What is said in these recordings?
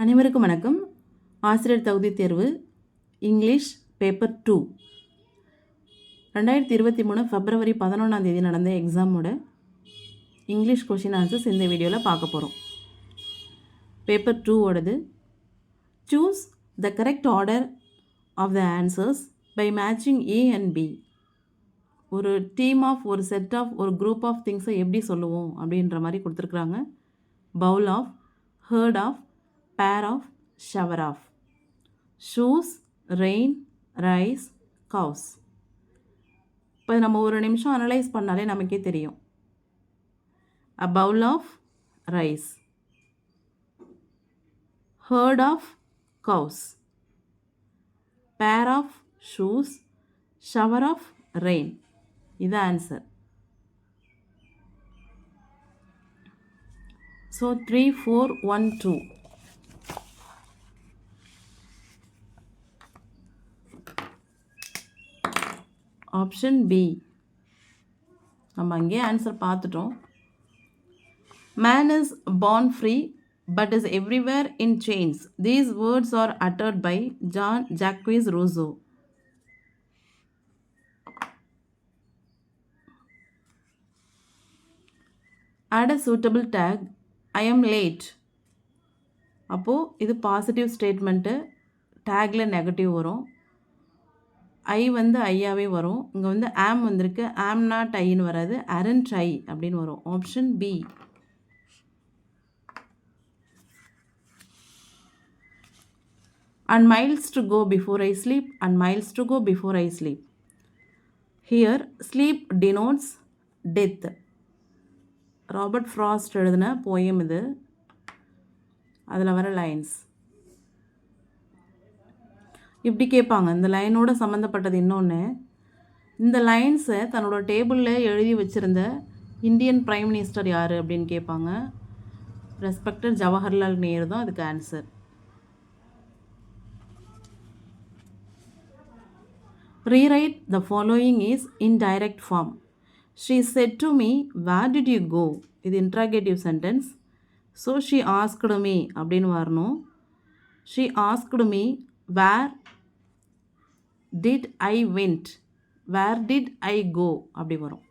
அனைவருக்கும் வணக்கம். ஆசிரியர் தகுதி தேர்வு இங்கிலீஷ் பேப்பர் 2 2023 February 11 நடந்த எக்ஸாமோட இங்கிலீஷ் கொஷின் ஆன்சர்ஸ் இந்த வீடியோவில் பார்க்க போகிறோம். பேப்பர் 2 ஓடது choose the correct order of the answers by matching A and B. ஒரு டீம் ஆஃப் ஒரு செட் ஆஃப் ஒரு குரூப் ஆஃப் திங்ஸை எப்படி சொல்லுவோம் அப்படின்ற மாதிரி கொடுத்துருக்குறாங்க. Bowl of, herd of, pair of, shower of, shoes, rain, rice, cows. இப்போ நம்ம ஒரு நிமிஷம் அனலைஸ் பண்ணாலே நமக்கே தெரியும். a bowl of rice, herd of cows, pair of shoes, shower of rain. இது ஆன்சர். ஸோ 3, 4, 1, 2. Option B. நம்ம அங்கேயே ஆன்சர் பார்த்துட்டோம். Man is born free but is everywhere in chains. These words are uttered by Jean Jacques Rousseau. add a suitable tag. I am late. அப்போது இது positive statement, tackle negative வரும். ஐ வந்து ஐயாவே வரும். இங்கே வந்து ஆம் வந்திருக்கு, ஆம் நாட் ஐன்னு வராது, அரண்ட் ஐ அப்படின்னு வரும். Option B. and miles to go before I sleep, and miles to go before I sleep. Here sleep denotes death. Robert frost எழுதின போயம் இது. அதில் வர லைன்ஸ் இப்படி கேட்பாங்க. இந்த லைனோட சம்மந்தப்பட்டது இன்னொன்று. இந்த லைன்ஸை தன்னோட டேபிளில் எழுதி வச்சுருந்த இந்தியன் பிரைம் மினிஸ்டர் யார் அப்படின்னு கேட்பாங்க. ரெஸ்பெக்டட் ஜவஹர்லால் நேரு தான் அதுக்கு answer. Rewrite the following is in direct form. She said to me where did you go. இது interrogative sentence. So she asked me அப்படின்னு வரணும். She asked me where did I went, where did I go அப்படி வரும்.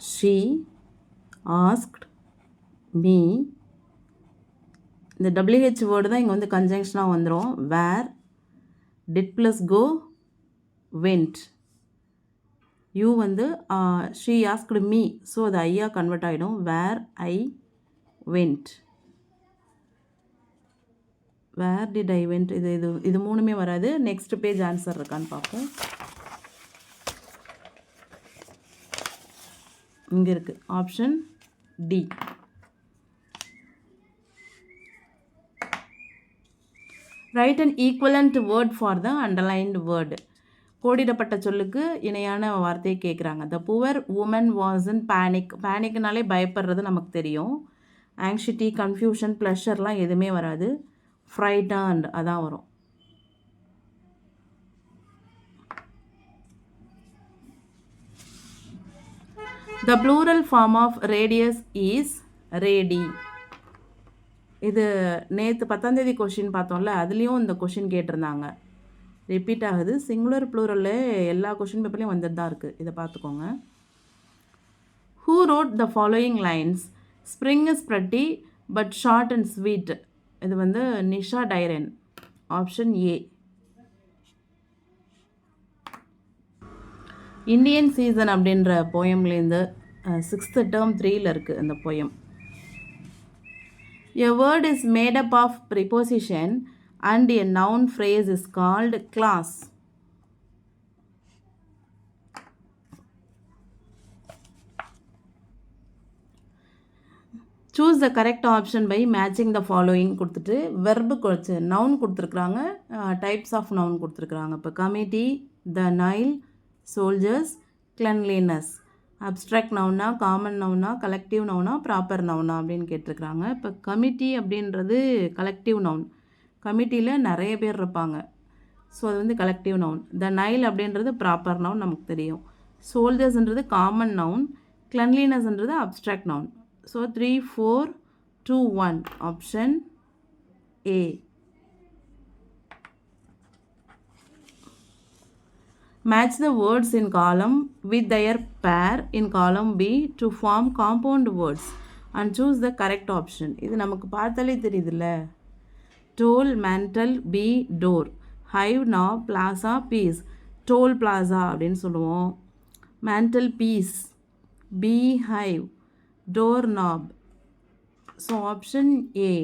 she asked me. இந்த WH word தான் இங்கே வந்து கன்ஜங்ஷனாக வந்துடும். where did plus go went. you வந்து she asked me, ஸோ அது ஐயா கன்வெர்ட் ஆகிடும். where I went, where did I went. இது மூணுமே வராது. நெக்ஸ்ட் பேஜ் ஆன்சர் இருக்கான்னு பார்ப்போம். இங்கே இருக்குது option D. Right and equivalent word for the underlined word. கோடிடப்பட்ட சொல்லுக்கு இணையான வார்த்தையை கேட்குறாங்க. The poor woman was in panic. பேனிக்னாலே பயப்படுறது நமக்கு தெரியும். ஆங்ஷிட்டி, கன்ஃபியூஷன், ப்ளஷர்லாம் எதுவுமே வராது. frightened அதான் வரும். The plural form of radius is radi. இது நேற்று 10ஆம் தேதி கொஷின் பார்த்தோம்ல, அதுலேயும் இந்த கொஷின் கேட்டிருந்தாங்க. ரிப்பீட் ஆகுது. சிங்குலர் ப்ளூரலில் எல்லா கொஷின் பேப்பர்லேயும் வந்துட்டு தான் இருக்குது. இதை பார்த்துக்கோங்க. Who wrote the following lines? Spring is pretty but short and sweet. இது வந்து நிஷா டைரன். Option A. இந்தியன் சீசன் அப்படின்ற போயம்லேருந்து 6th term 3ல் இருக்குது அந்த poem. A word is made up of preposition and a noun phrase is called clause. Choose the correct option by matching the following கொடுத்துட்டு வெர்பு கொடுத்து நவுன் கொடுத்துருக்குறாங்க, types of noun கொடுத்துருக்குறாங்க. இப்போ committee, the Nile, soldiers, cleanliness. Abstract நவுனா, common நவுனா, collective நவுனா, proper நவுனா அப்படின்னு கேட்டிருக்கிறாங்க. இப்போ கமிட்டி அப்படின்றது கலெக்டிவ் நவுன். கமிட்டியில் நிறைய பேர் இருப்பாங்க, ஸோ அது வந்து கலெக்டிவ் நவுன். த நைல் அப்படின்றது ப்ராப்பர் நவுன் நமக்கு தெரியும். சோல்ஜர்ஸ்ன்றது காமன் நவுன். கிளன்லினஸ்ன்றது abstract noun. So 3, 4, 2 1. Option A. Match the words in column with their pair in column B to form compound words and choose the correct option. இது நமக்கு பார்த்தாலே தெரியுதுல்ல. Toll, mantle, B, door. Hive, knob, plaza, piece. Toll plaza அப்படின்னு சொல்லுவோம். Mantle, piece. B, hive. Door, knob. So option A.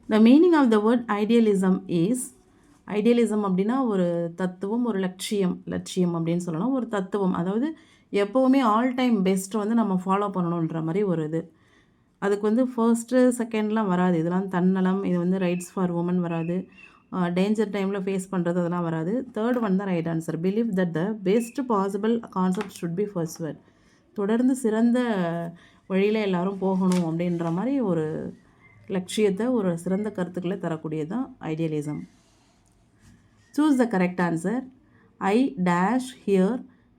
The meaning of the word idealism is, idealism அப்படின்னா ஒரு தத்துவம், ஒரு லட்சியம் அப்படின்னு சொல்லலாம். ஒரு தத்துவம், அதாவது எப்போவுமே ஆல் டைம் பெஸ்ட் வந்து நம்ம ஃபாலோ பண்ணணுன்ற மாதிரி ஒரு இது. அதுக்கு வந்து ஃபர்ஸ்ட்டு செகண்ட்லாம் வராது. இதெல்லாம் தன்னலம், இது வந்து ரைட்ஸ் ஃபார் உமன் வராது, டேஞ்சர் டைமில் ஃபேஸ் பண்ணுறது அதெல்லாம் வராது. தேர்ட் ஒன் தான் right answer. Believe that the best possible concept should be pursued. தொடர்ந்து சிறந்த வழியில் எல்லாரும் போகணும் அப்படின்ற மாதிரி ஒரு லட்சியத்தை, ஒரு சிறந்த கருத்துக்களை தரக்கூடியது தான் idealism. Choose the correct answer. I dash here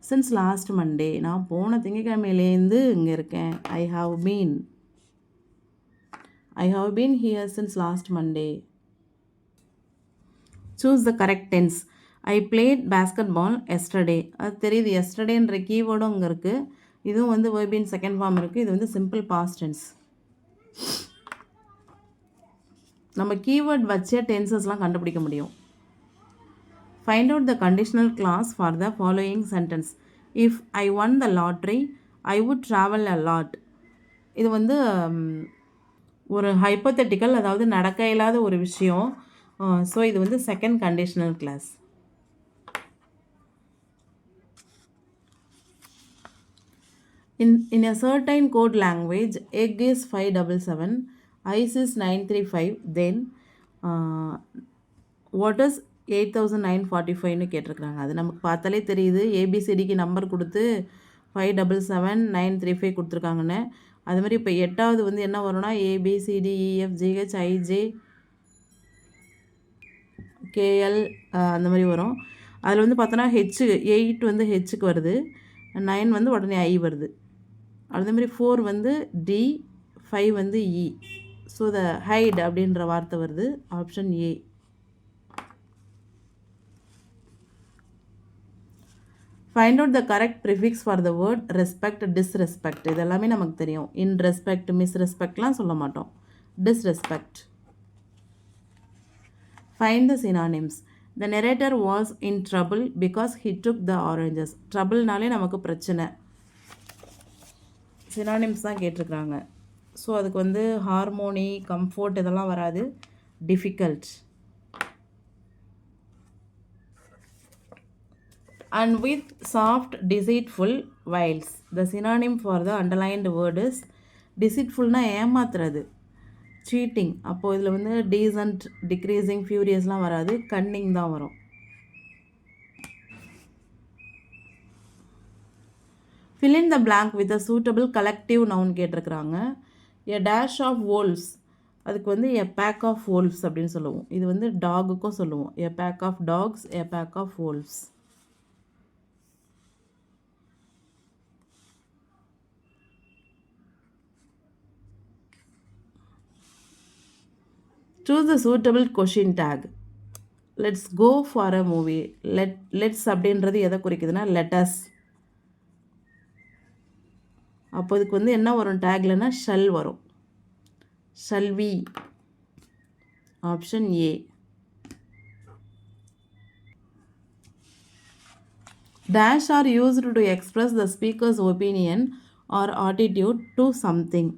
since last Monday. நான் போன திங்கட்கிழமையிலேருந்து இங்கே இருக்கேன். I have been here since last Monday. Choose the correct tense. I played basketball yesterday. அது தெரியுது, எஸ்டர்டேன்ற கீவேர்டும் இங்கே இருக்குது. இதுவும் வந்து வேர்பின் செகண்ட் ஃபார்ம் இருக்குது. இது வந்து சிம்பிள் பாஸ்ட் டென்ஸ். நம்ம கீவேர்ட் வச்சே டென்சஸ்லாம் கண்டுபிடிக்க முடியும். Find out the conditional clause for the following sentence. If I one the lottery I would travel a lot. இது வந்து ஒரு ஹைப்போதெட்டிக்கல், அதாவது நடக்க இல்லாத ஒரு விஷயம். ஸோ இது வந்து second conditional clause. In a certain code language, egg is 577, ice is 935, then what is 8945ன்னு கேட்டிருக்கிறாங்க. அது நமக்கு பார்த்தாலே தெரியுது. ஏபிசிடிக்கு நம்பர் கொடுத்து 577 935 கொடுத்துருக்காங்கன்னு. அது மாதிரி இப்போ எட்டாவது வந்து என்ன வரும்னா ABCDEFGH IJ KL அந்த மாதிரி வரும். அதில் வந்து பார்த்தோன்னா ஹெச் 8 வந்து ஹெச்சுக்கு வருது, 9 வந்து உடனே ஐ வருது. அதே மாதிரி 4 வந்து D, 5 வந்து E. ஸோ த ஹைட் அப்படின்ற வார்த்தை வருது. Option A. Find out the correct prefix for the word respect, disrespect. இது எல்லாமே நமக்கு தெரியும். இன் ரெஸ்பெக்ட், மிஸ்ரெஸ்பெக்ட்லாம் சொல்ல மாட்டோம். Disrespect. Find the synonyms. The narrator was in trouble because he took the oranges. ட்ரபிள்னாலே நமக்கு பிரச்சனை. சினானிம்ஸ் தான் கேட்டிருக்கிறாங்க. ஸோ அதுக்கு வந்து ஹார்மோனி, கம்ஃபோர்ட் இதெல்லாம் வராது. Difficult. And with soft, deceitful whiles. The synonym for the underlined word is deceitfulனா ஏமாத்துறது, சீட்டிங். அப்போது இதில் வந்து டீசன்ட், டிக்ரீசிங், ஃபியூரியஸ்லாம் வராது. கன்னிங் தான் வரும். fill in the blank with a suitable collective noun கேட்டிருக்கிறாங்க. a dash of wolves. அதுக்கு வந்து a pack of wolves அப்படின்னு சொல்லுவோம். இது வந்து டாகுக்கும் சொல்லுவோம். a pack of dogs, a pack of wolves. choose the suitable question tag. let's go for a movie. let's அப்படின்றது எதை குறிக்குதுன்னா let us. அப்போ இதுக்கு வந்து என்ன வரும் டேக்லனா ஷல் வரும். Shall we. Option A. Dash are used to express the speaker's opinion or attitude to something.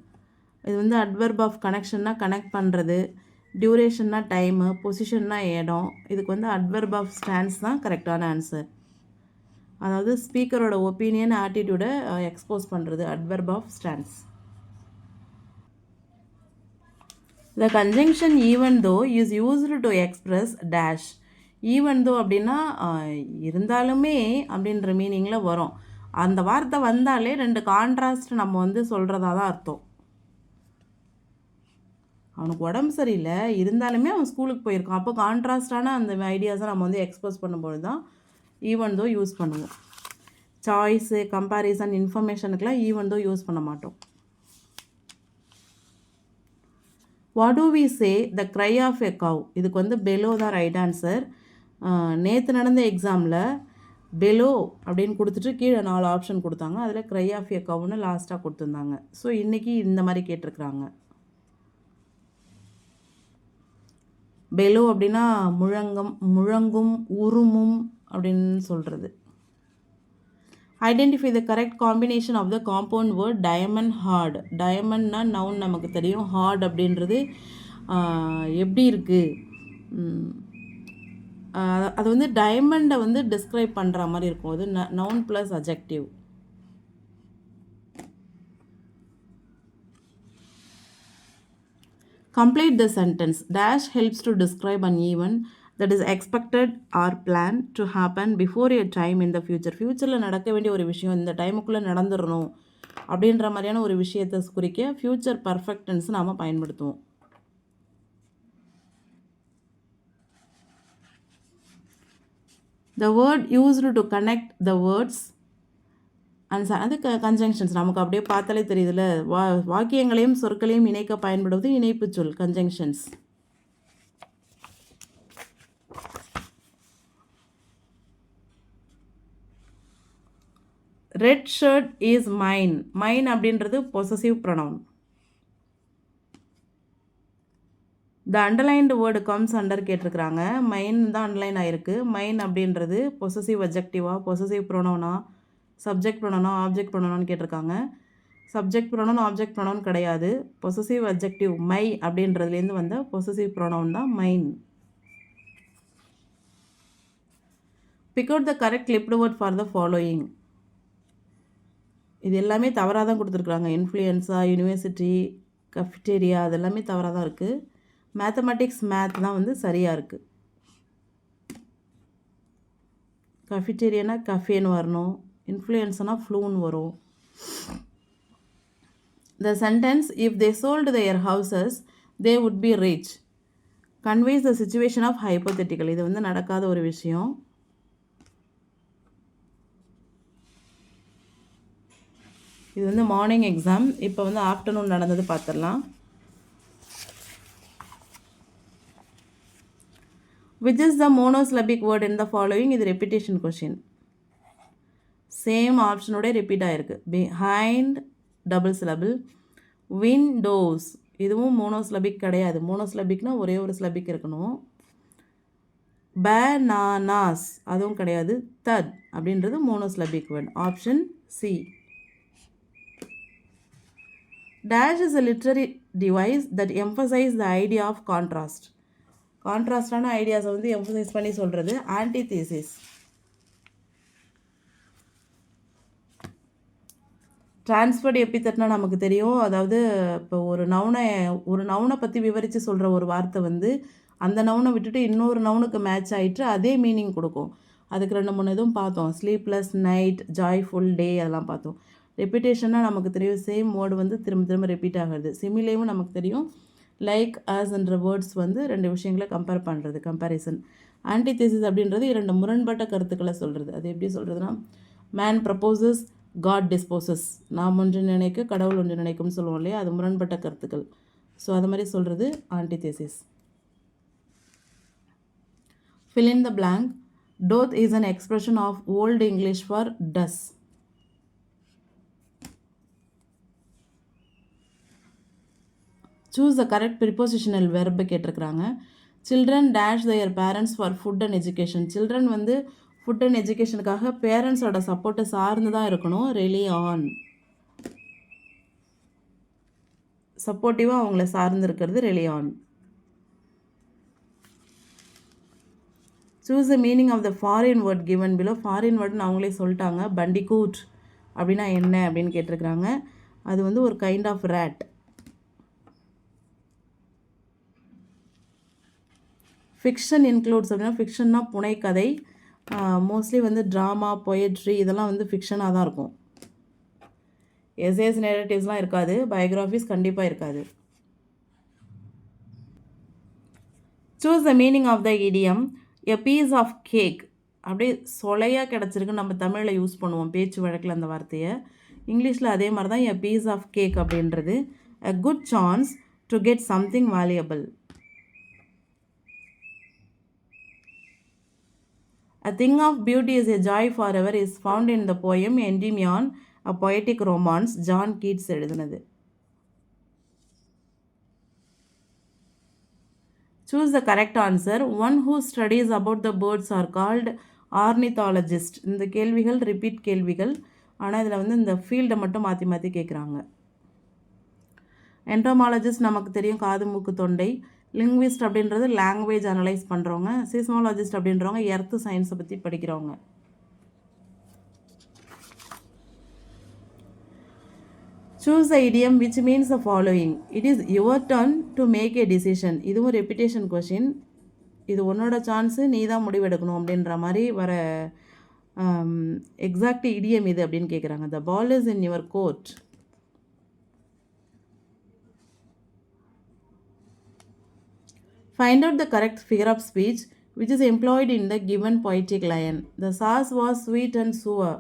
இது வந்து அட்வர்ப் ஆஃப் கனெக்ஷன்னா கனெக்ட் பண்ணுறது, டியூரேஷன்னா டைமு, பொசிஷன்னா இடம். இதுக்கு வந்து அட்வர்ப் ஆஃப் ஸ்டான்ஸ் தான் கரெக்டான ஆன்சர். அதாவது ஸ்பீக்கரோட ஒப்பீனியன், ஆட்டிடியூடை எக்ஸ்போஸ் பண்ணுறது, adverb of stance. The conjunction even though is used to express dash. Even though அப்படின்னா இருந்தாலுமே அப்படின்ற மீனிங்கில் வரும். அந்த வார்த்தை வந்தாலே ரெண்டு கான்ட்ராஸ்ட் நம்ம வந்து சொல்கிறதா தான் அர்த்தம். அவனுக்கு உடம்பு சரியில்லை, இருந்தாலுமே அவன் ஸ்கூலுக்கு போயிருக்கான். அப்போ கான்ட்ராஸ்டான அந்த ஐடியாஸை நம்ம வந்து எக்ஸ்போஸ் பண்ணும்போது தான் ஈவன் தோ யூஸ் பண்ணுவோம். சாய்ஸு, கம்பேரிசன், இன்ஃபர்மேஷனுக்கெலாம் ஈவன் தோ யூஸ் பண்ண மாட்டோம். What do we say the cry of a cow? இதுக்கு வந்து பெலோ தான் ரைட் ஆன்சர். நேற்று நடந்த எக்ஸாமில் பெலோ அப்படின்னு கொடுத்துட்டு கீழே 4 ஆப்ஷன் கொடுத்தாங்க. அதில் க்ரை ஆஃப் எ கவ்னு லாஸ்ட்டாக கொடுத்துருந்தாங்க. ஸோ இன்றைக்கி இந்த மாதிரி கேட்டிருக்கிறாங்க. பெலோ அப்படின்னா முழங்கும் உருமும் அப்படின்னு சொல்கிறது. Identify the correct combination of the compound word diamond heart. டயமண்ட்னா நவுன் நமக்கு தெரியும். ஹார்ட் அப்படின்றது எப்படி இருக்குது, அது வந்து டைமண்டை வந்து டிஸ்கிரைப் பண்ணுற மாதிரி இருக்கும். அது noun plus adjective. Complete the sentence. Dash helps to describe an event that is expected or planned to happen before a time in the future. ஃப்யூச்சரில் நடக்க வேண்டிய ஒரு விஷயம் இந்த டைமுக்குள்ளே நடந்துடணும் அப்படின்ற மாதிரியான ஒரு விஷயத்தை குறிக்க ஃப்யூச்சர் பர்ஃபெக்ட் டென்ஸ் நாம் பயன்படுத்துவோம். The word used to connect the words அது கன்ஜங்ஷன்ஸ். நமக்கு அப்படியே பார்த்தாலே தெரியுதுல்ல, வாக்கியங்களையும் சொற்களையும் இணைக்க பயன்படுவது இணைப்பு சொல், conjunctions. Red shirt is mine. Mine அப்படின்றது possessive pronoun. The underlined word comes under கேட்டிருக்கிறாங்க. மைன் தான் அண்டர்லைன் ஆகிருக்கு. மைன் அப்படின்றது பொசசிவ் அப்ஜெக்டிவா, பொசசிவ் ப்ரொனவுனா, சப்ஜெக்ட் ப்ரொனவுனா, ஆப்ஜெக்ட் ப்ரொனவுனான்னு கேட்டிருக்காங்க. சப்ஜெக்ட் ப்ரொனவுன் ஆப்ஜெக்ட் ப்ரொனவுன் கிடையாது. பொசசிவ் அப்ஜெக்டிவ் மை அப்படின்றதுலேருந்து வந்த பொசசிவ் ப்ரொனவுன் தான் mine. Pick out the correct clipped word for the following. இது எல்லாமே தவறாக தான் கொடுத்துருக்குறாங்க. இன்ஃப்ளூயன்ஸா, யூனிவர்சிட்டி, கஃபிட்டேரியா, அது எல்லாமே தவறாக தான் இருக்குது. மேத்தமெட்டிக்ஸ், மேத் தான் வந்து சரியாக இருக்குது. கஃபிட்டேரியானா கஃபேன்னு வரணும், இன்ஃப்ளூயன்ஸ்னா ஃப்ளூன்னு வரும். The sentence, if they sold their houses, they would be rich, conveys the situation of hypothetical. இது வந்து நடக்காத ஒரு விஷயம். இது வந்து மார்னிங் எக்ஸாம். இப்போ வந்து ஆஃப்டர்நூன் நடந்தது பார்த்துடலாம். Which is the monosyllabic word in the following? இது repetition question. சேம் ஆப்ஷனோட ரிப்பீட் ஆகிருக்கு. behind double syllable. விண்டோஸ் இதுவும் மோனோசிலபிக் கிடையாது. மோனோசிலபிக்னா ஒரே ஒரு சிலபிக் இருக்கணும். பனானாஸ் அதுவும் கிடையாது. தட் அப்படின்றது monosyllabic word. Option C. Dash is a literary device that emphasizes the idea of contrast. கான்ட்ராஸ்டான ஐடியாஸை வந்து எம்ஃபசைஸ் பண்ணி சொல்கிறது ஆன்டிதீசிஸ். டிரான்ஸ்ஃபர்டு எபித்தட்னா நமக்கு தெரியும். அதாவது இப்போ ஒரு நவுனை பற்றி விவரித்து சொல்கிற ஒரு வார்த்தை வந்து அந்த நவுனை விட்டுட்டு இன்னொரு நவுனுக்கு மேட்ச் ஆகிட்டு அதே மீனிங் கொடுக்கும். அதுக்கு 2-3 இதுவும் பார்த்தோம். ஸ்லீப்லெஸ் நைட், ஜாய்ஃபுல் டே, அதெல்லாம் பார்த்தோம். ரெப்பிட்டேஷனாக நமக்கு தெரியும். சேம் வேர்டு வந்து திரும்ப திரும்ப ரிப்பீட் ஆகிறது. சிமிலேவும் நமக்கு தெரியும். லைக் ஆஸ்ன்ற வேர்ட்ஸ் வந்து 2 விஷயங்களை கம்பேர் பண்ணுறது, கம்பேரிசன். ஆன்டிதீசிஸ் அப்படின்றது 2 முரண்பட்ட கருத்துக்களை சொல்கிறது. அது எப்படி சொல்கிறதுனா, மேன் ப்ரப்போசஸ், காட் டிஸ்போசஸ். நாம் ஒன்று நினைக்க கடவுள் ஒன்று நினைக்கும்னு சொல்லுவோம் இல்லையா, அது முரண்பட்ட கருத்துக்கள். ஸோ அது மாதிரி சொல்கிறது antithesis. fill in the blank. Doth is an expression of Old English for does. Choose the correct prepositional verb கேட்டிருக்கிறாங்க. Children dash their parents for food and education. Children வந்து ஃபுட் அண்ட் எஜுகேஷனுக்காக பேரண்ட்ஸோட சப்போர்ட்டை சார்ந்து தான் இருக்கணும். ரிலி ஆன், சப்போர்ட்டிவாக அவங்கள சார்ந்து இருக்கிறது rely on. Choose the meaning of the foreign word given below. Foreign வேர்டுன்னு அவங்களே சொல்லிட்டாங்க. பண்டிகூட் அப்படின்னா என்ன அப்படின்னு கேட்டிருக்கிறாங்க. அது வந்து ஒரு kind of rate. Fiction includes அப்படின்னா, ஃபிக்ஷன்னா புனைக்கதை. மோஸ்ட்லி வந்து ட்ராமா, பொயட்ரி இதெல்லாம் வந்து ஃபிக்ஷனாக தான் இருக்கும். எஸ்ஏஸ், நேரேட்டிவ்ஸ்லாம் இருக்காது. பயோகிராஃபிஸ் கண்டிப்பாக இருக்காது. சூஸ் த மீனிங் ஆஃப் த இடியம். எ பீஸ் ஆஃப் கேக் அப்படியே சொலையாக கிடச்சிருக்கு. நம்ம தமிழில் யூஸ் பண்ணுவோம் பேச்சு வழக்கில் அந்த வார்த்தையை. இங்கிலீஷில் அதே மாதிரி தான் எ பீஸ் ஆஃப் கேக் அப்படின்றது. a good chance to get something valuable. A thing of beauty is a joy forever is found in the poem Endymion, a poetic romance, John Keats எழுதுனது. Choose the correct answer. One who studies about the birds are called ornithologist. இந்த கேள்விகள் repeat கேள்விகள், ஆனால் இதில் வந்து இந்த ஃபீல்டை மட்டும் மாற்றி மாற்றி கேட்குறாங்க. என்டோமாலஜிஸ்ட் நமக்கு தெரியும், காது மூக்கு தொண்டை. லிங்குவிஸ்ட் அப்படின்றது லாங்குவேஜ் அனலைஸ் பண்ணுறவங்க. சீஸ்மாலஜிஸ்ட் அப்படின்றவங்க எர்த்து சயின்ஸை பற்றி படிக்கிறவங்க. Choose the idiom which means the following. It is your turn to make a decision. இதுவும் ரெப்பிட்டேஷன் கொஷின். இது உன்னோட சான்ஸு, நீ தான் முடிவெடுக்கணும் அப்படின்ற மாதிரி வர எக்ஸாக்ட் இடியம் இது அப்படின்னு கேட்குறாங்க. The ball is in your court. Find out the correct figure of speech which is employed in the given poetic line. The sauce was sweet and sour.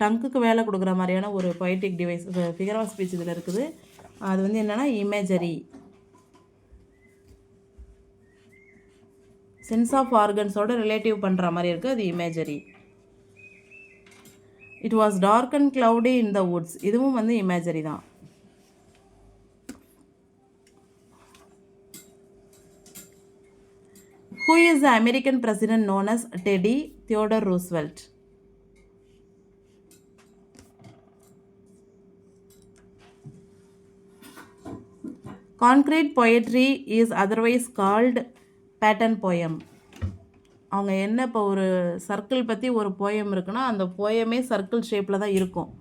டங்குக்கு வேலை கொடுக்குற மாதிரியான ஒரு poetic device figure of speech இதில் இருக்குது. அது வந்து என்னென்னா imagery. Sense of ஆர்கன்ஸோட ரிலேட்டிவ் பண்ணுற மாதிரி இருக்குது, அது imagery. It was dark and cloudy in the woods, இதுவும் வந்து இமேஜரி தான். Who is the American president known as Teddy Theodore Roosevelt? Concrete poetry is otherwise called pattern poem. அவங்க என்ன, இப்போ ஒரு சர்க்கிள் பற்றி ஒரு போயம் இருக்குன்னா அந்த போயமே சர்க்கிள் ஷேப்பில் தான் இருக்கும்.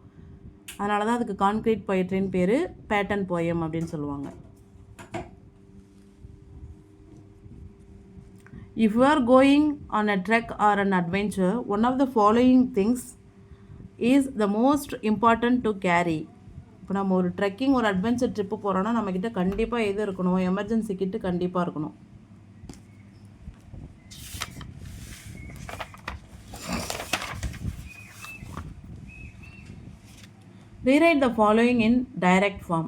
அதனால தான் அதுக்கு கான்க்ரீட் பொயட்ரின்னு பேர், பேட்டர்ன் போயம் அப்படின்னு சொல்லுவாங்க. If you are going on a trek or an adventure, one of the following things is the most important to carry. இப்போ நம்ம ஒரு ட்ரெக்கிங் ஒரு அட்வென்ச்சர் ட்ரிப்பு போகிறோன்னா நம்மக்கிட்ட கண்டிப்பாக எது இருக்கணும், எமர்ஜென்சி கிட்டு கண்டிப்பாக இருக்கணும். Rewrite the following in direct form.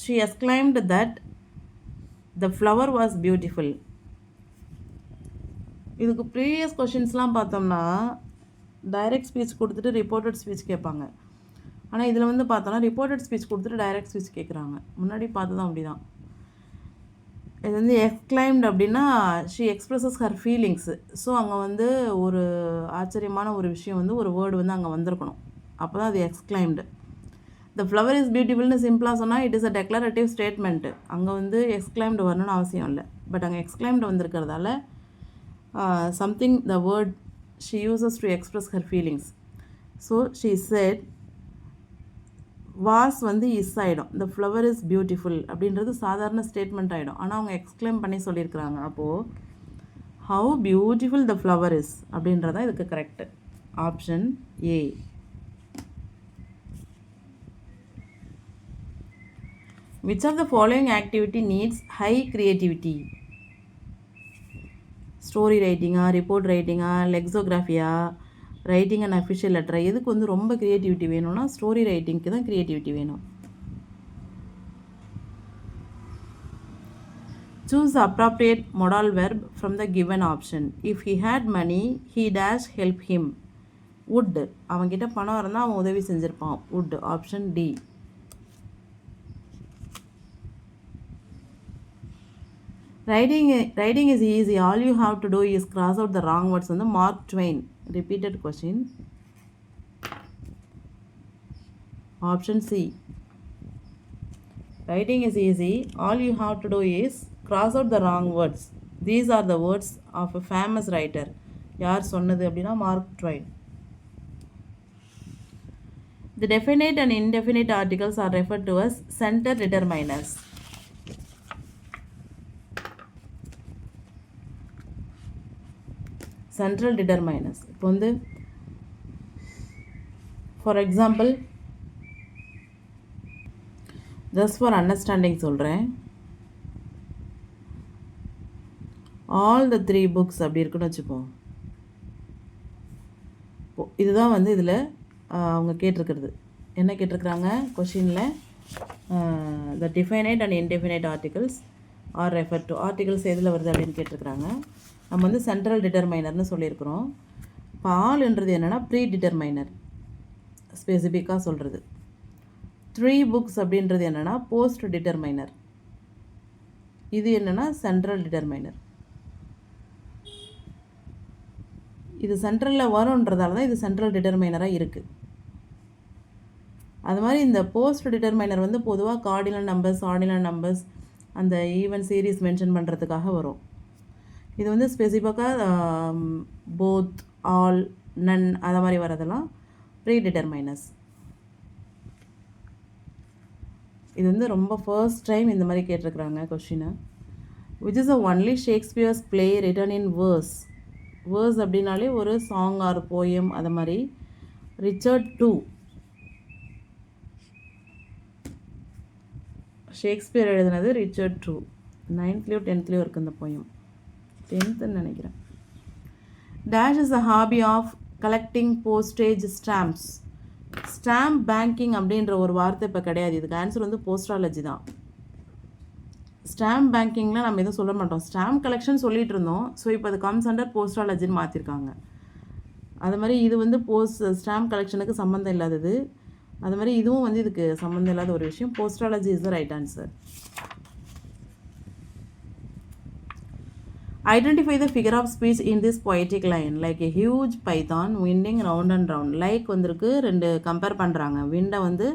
She exclaimed that the flower was beautiful. இதுக்கு ப்ரீவியஸ் கொஷின்ஸ்லாம் பார்த்தோம்னா டைரக்ட் ஸ்பீச் கொடுத்துட்டு ரிப்போர்ட்டட் ஸ்பீச் கேட்பாங்க. ஆனால் இதில் வந்து பார்த்தோன்னா ரிப்போர்ட்டட் ஸ்பீச் கொடுத்துட்டு டைரக்ட் ஸ்பீச் கேட்குறாங்க. முன்னாடி பார்த்ததும் அப்படி தான். இது வந்து எக்ஸ்க்ளைம்டு அப்படின்னா she expresses her feelings. So அங்கே வந்து ஒரு ஆச்சரியமான ஒரு விஷயம் வந்து ஒரு வேர்டு வந்து அங்கே வந்திருக்கணும், அப்போ தான் அது எக்ஸ்க்ளைம்டு. த ஃப்ளவர் இஸ் பியூட்டிஃபுல்னு சிம்பிளாக சொன்னால் இட் இஸ் அ டெக்ளரேட்டிவ் ஸ்டேட்மெண்ட்டு. அங்கே வந்து எக்ஸ்க்ளைம்டு வரணும்னு அவசியம் இல்லை. பட் அங்கே எக்ஸ்க்ளைம்டு வந்திருக்கிறதால something the word she uses to express her feelings. So she said was வந்து இஸ் ஆகிடும், the flower is beautiful அப்படின்றது சாதாரண ஸ்டேட்மெண்ட் ஆகிடும். ஆனால் அவங்க எக்ஸ்க்ளைம் பண்ணி சொல்லியிருக்கிறாங்க. அப்போது how beautiful the flower is அப்படின்றதான் இதுக்கு correct. Option A. Which of the following activity needs high creativity? Story ரைட்டிங்கா, ரிப்போர்ட் ரைட்டிங்கா, லெக்ஸோகிராஃபியா, ரைட்டிங் அண்ட் அஃபிஷியல் லெட்டரா? எதுக்கு வந்து ரொம்ப க்ரியேட்டிவிட்டி வேணும்னா ஸ்டோரி ரைட்டிங்க்கு தான் க்ரியேட்டிவிட்டி வேணும். Choose appropriate modal verb from the given option. If he had money he dash help him. Would, அவன்கிட்ட பணம் இருந்தால் அவன் உதவி செஞ்சுருப்பான். Would, option D. Writing is easy. All you have to do is cross out the wrong words. வந்து Mark Twain. Repeated question. Option C. Writing is easy. All you have to do is cross out the wrong words. These are the words of a famous writer. யார் சொன்னது அப்படின்னா Mark Twain. The definite and indefinite articles are referred to as center determiners. Central determiners. இப்போ வந்து for example just for understanding சொல்கிறேன். All the 3 books அப்படி இருக்குன்னு வச்சுப்போம். இதுதான் வந்து இதில் அவங்க கேட்டிருக்கிறது. என்ன கேட்டிருக்கிறாங்க கொஷினில்? The definite and indefinite articles are refer to. Articles எதில் வருது அப்படின்னு கேட்டிருக்கிறாங்க. நம்ம வந்து சென்ட்ரல் டிட்டர்மைனர்னு சொல்லியிருக்கிறோம். இப்போ ஆல்ன்றது என்னென்னா ப்ரீ டிட்டர்மைனர், ஸ்பெசிஃபிக்காக சொல்கிறது. 3 புக்ஸ் அப்படின்றது என்னென்னா போஸ்ட் டிட்டர்மைனர். இது என்னென்னா சென்ட்ரல் டிட்டர்மைனர். இது சென்ட்ரலில் வரும்ன்றதால தான் இது சென்ட்ரல் டிட்டர்மைனராக இருக்குது. அது மாதிரி இந்த போஸ்ட் டிட்டர்மைனர் வந்து பொதுவாக கார்டினல் நம்பர்ஸ், ஆர்டினல் நம்பர்ஸ், அந்த ஈவன் சீரீஸ் மென்ஷன் பண்ணுறதுக்காக வரும். இது வந்து ஸ்பெசிஃபிக்காக போத், ஆல், நன் அதை மாதிரி வரதெல்லாம் ப்ரீ டிட்டர்மைனர்ஸ். இது வந்து ரொம்ப ஃபர்ஸ்ட் டைம் இந்த மாதிரி கேட்டிருக்கிறாங்க கொஷினை. Which is only Shakespeare's play written in verse. Verse அப்படின்னாலே ஒரு சாங் ஆர் போயம் அதை மாதிரி. ரிச்சர்ட் டூ, ஷேக்ஸ்பியர் எழுதினது ரிச்சர்ட் டூ. 9th 10th இருக்குது இந்த போயம். 10th நினைக்கிறேன். Dash is a hobby of collecting postage stamps. Stamp banking அப்படின்ற ஒரு வார்த்தை இப்போ கிடையாது. இதுக்கு ஆன்சர் வந்து போஸ்ட்ராலஜி தான். ஸ்டாம்ப் பேங்கிங்கில் நம்ம எதுவும் சொல்ல மாட்டோம். ஸ்டாம்ப் கலெக்ஷன் சொல்லிகிட்டு இருந்தோம். ஸோ இப்போ அது கம்ஸ் அண்டர் போஸ்ட்ராலஜின்னு மாற்றிருக்காங்க. அது மாதிரி இது வந்து ஸ்டாம்ப் கலெக்ஷனுக்கு சம்மந்தம் இல்லாதது. அது மாதிரி இதுவும் வந்து இதுக்கு சம்மந்தம் இல்லாத ஒரு விஷயம். போஸ்ட்ராலஜி is the right answer. Identify the figure of speech in this poetic line. Like a huge python winding round and round. Like வந்திருக்கு, ரெண்டு கம்பேர் பண்ணுறாங்க. விண்டை வந்து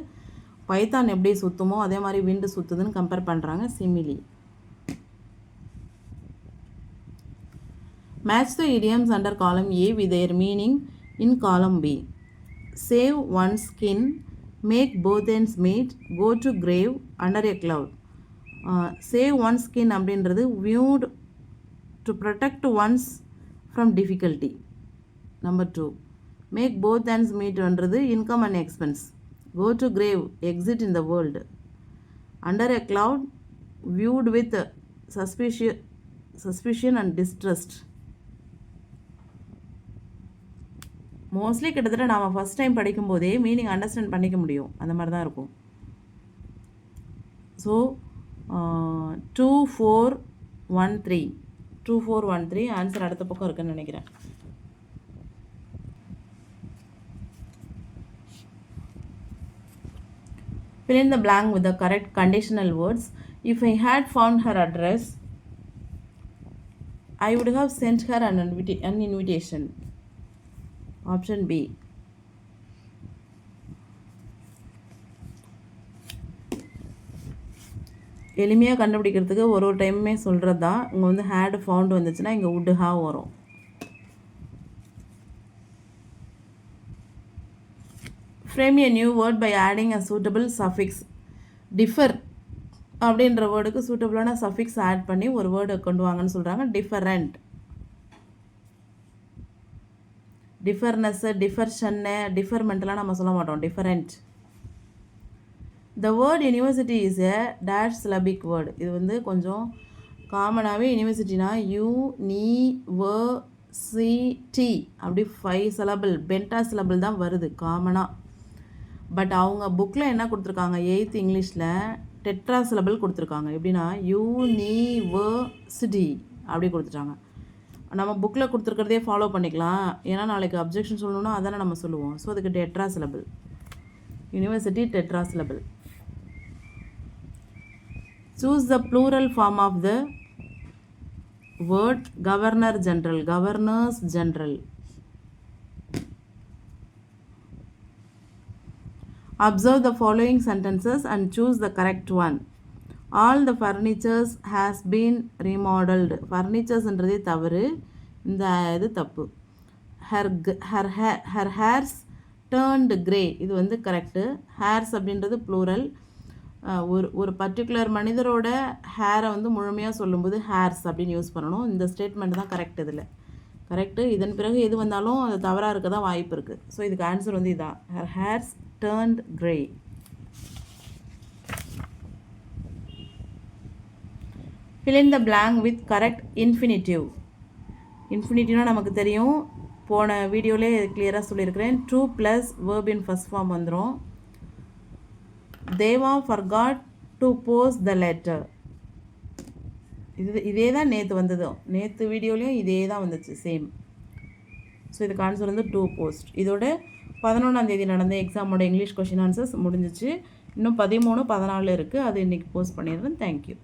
பைத்தான் எப்படி சுற்றுமோ அதே மாதிரி விண்டு சுற்றுதுன்னு கம்பேர் பண்ணுறாங்க. சிமிலி. Match the idioms under column A with their meaning in column B. Save one's skin, make both ends meet, go to grave, under a cloud. Save one's skin அப்படின்றது viewed to protect one's from difficulty. Number 2, make both ends meet என்றது income and expense. Go to grave, exit in the world. Under a cloud, viewed with suspicion and distrust. Mostly கிட்டத்தட்ட நாம் first time படிக்கும்போதே meaning understand பண்ணிக்க முடியும். அந்த மாதிரி தான் இருக்கும். ஸோ 2 4 1 3 2 4 1 3 ஆன்சர் அடுத்த பக்கம் இருக்குன்னு நினைக்கிறேன். Fill in the blank with the correct conditional words. If I had found her address, I would have sent her an invitation. Option B. எளிமையாக கண்டுபிடிக்கிறதுக்கு ஒரு டைமுமே சொல்கிறது தான். இங்கே வந்து ஹேட் ஃபவுண்ட் வந்துச்சுன்னா இங்கே would have வரும். Frame a new word by adding a suitable suffix. Differ அப்படின்ற வேர்டுக்கு சூட்டபிளான சஃபிக்ஸ் ஆட் பண்ணி ஒரு வேர்டு கொண்டு வாங்கன்னு சொல்கிறாங்க. டிஃபரண்ட், டிஃபர்னஸ்ஸு, டிஃபர்ஷன்னு, டிஃபர்மெண்ட்லாம் நம்ம சொல்ல மாட்டோம். Different. The word university is a dash syllabic word. இது வந்து கொஞ்சம் காமனாகவே யூனிவர்சிட்டினா யூ நீ வ சி டி அப்படி 5 சிலபிள் பென்டா சிலபிள் தான் வருது காமனாக. பட் அவங்க புக்கில் என்ன கொடுத்துருக்காங்க, 8th இங்கிலீஷில் டெட்ரா சிலபிள் கொடுத்துருக்காங்க. எப்படின்னா யூ நீ வ சிடி அப்படி கொடுத்துட்டாங்க. நம்ம புக்கில் கொடுத்துருக்கிறதே ஃபாலோ பண்ணிக்கலாம். ஏன்னா நாளைக்கு அப்ஜெக்ஷன் சொல்லணும்னா அதானே நம்ம சொல்லுவோம். ஸோ அதுக்கு tetra syllable, university tetra syllable. Choose the plural form of the word governor general. Governors general. Observe the following sentences and choose the correct one. All the furnitures has been remodeled. Furnitures என்றதே தவறு, இந்த இது தப்பு. Her hairs turned grey. இது வந்து correct. hairs அப்படின்றது plural. ஒரு particular மனிதரோட ஹேரை வந்து முழுமையாக சொல்லும்போது hairs அப்படின்னு யூஸ் பண்ணணும். இந்த ஸ்டேட்மெண்ட் தான் கரெக்ட். இதில் கரெக்டு. இதன் பிறகு எது வந்தாலும் அது தவறாக இருக்க தான் வாய்ப்பு இருக்குது. ஸோ இதுக்கு ஆன்சர் வந்து இதான். her hairs turned grey. fill in the blank with correct infinitive. இன்ஃபினிட்டிவ்னா நமக்கு தெரியும், போன வீடியோவிலே கிளியராக சொல்லியிருக்கிறேன். To plus verb in first form வந்துடும். Deva forgot to post the letter. இதே தான் நேற்று வந்ததும், நேற்று வீடியோலையும் இதே தான் வந்துச்சு, சேம். ஸோ இதுக்கு ஆன்சர் வந்து டு போஸ்ட். இதோட 11ஆம் நடந்த எக்ஸாமோட இங்கிலீஷ் கொஷின் ஆன்சர்ஸ் முடிஞ்சிச்சு. இன்னும் 13, 14 இருக்குது. அது இன்றைக்கி போஸ்ட் பண்ணிடுறேன். தேங்க்யூ.